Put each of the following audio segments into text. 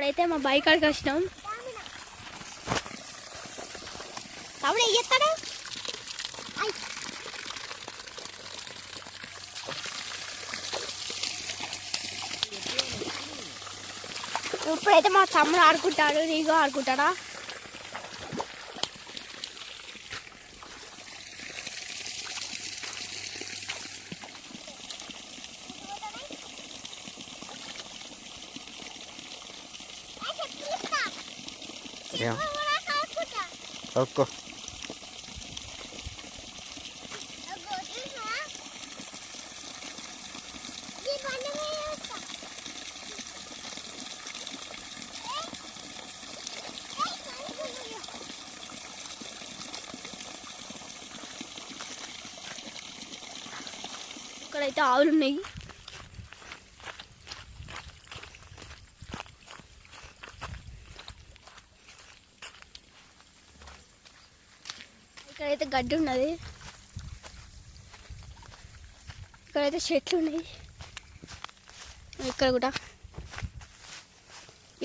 ఇక్కడైతే మా బైక్ కాడికి వచ్చినాం. తమ్ముడు ఏం చేస్తాడు? ఇప్పుడైతే మా తమ్ముడు ఆడుకుంటాడు. నీకు ఆడుకుంటాడా? Oke. ఇక్కడైతే ఆవులు ఉన్నాయి. ఇక్కడైతే గడ్డి ఉన్నది. ఇక్కడైతే చెట్లు ఉన్నాయి. ఇక్కడ కూడా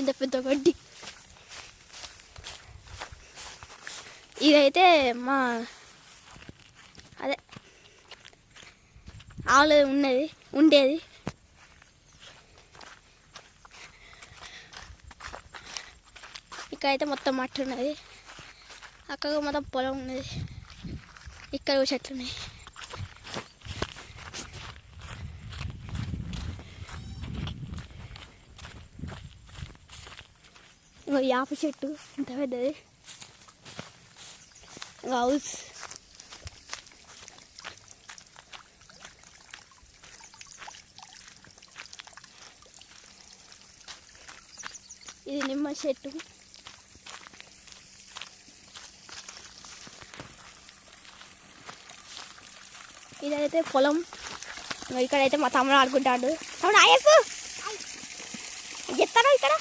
ఇంత పెద్ద గడ్డి. ఇదైతే మా అదే ఆవులు ఉండేది. ఇక్కడైతే మొత్తం మట్టి ఉన్నది. అక్కడ మొత్తం పొలం ఉన్నది. ఇక్కడ చెట్లు ఉన్నాయి. ఇంకో యాప చెట్టు ఇంత పెద్దది. హౌస్ ఇది నిమ్మ చెట్టు. ఇదైతే పొలం. ఇక్కడైతే మా తమ్ముడు ఆడుకుంటాడు. తమ్ముడు ఆయకు చెప్తాడు. ఇక్కడ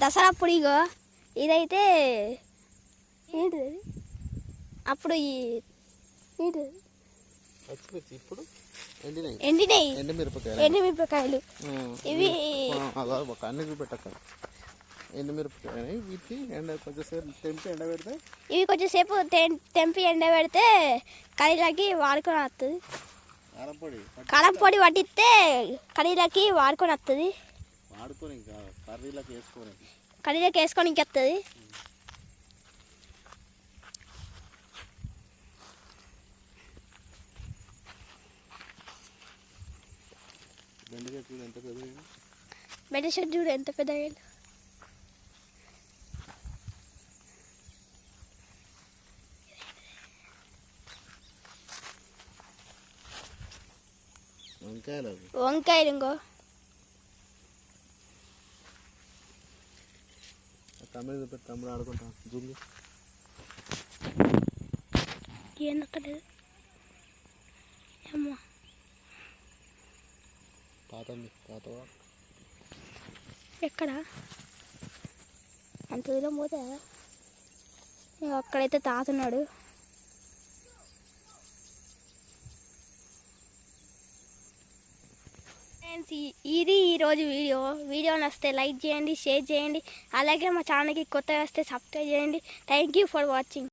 దసరా అప్పుడు ఇగో ఇదైతే ఏంటిది అప్పుడు ఏంటిది ఇప్పుడు ఎండుమిరపకాయలు ఇవి ఎండుమిరపకాయలు వీటికి కొంచెంసేపు తెంపి ఎండబెడితే ఇవి కొంచెంసేపు తెంపి ఎండబెడితే కర్రీలకి వాడుకొని వస్తుంది. కారం పొడి పట్టిస్తే కర్రీలకి వాడుకొని వస్తుంది. కర్రీలకి వేసుకొని ఇంకెత్తది. బెండ చెట్టు చూడు ఎంత పెద్దగా. వంకాయలు ఇంకో తమ్ముడు ఆడుకుంటాం. ఏందక్కలేదు అమ్మా. ఎక్కడ అంత దూరం పోతే అక్కడైతే తాతున్నాడు. ఇది ఈరోజు వీడియో నచ్చితే లైక్ చేయండి, షేర్ చేయండి. అలాగే మా ఛానల్కి కొత్తగా వస్తే సబ్స్క్రైబ్ చేయండి. Thank you for watching.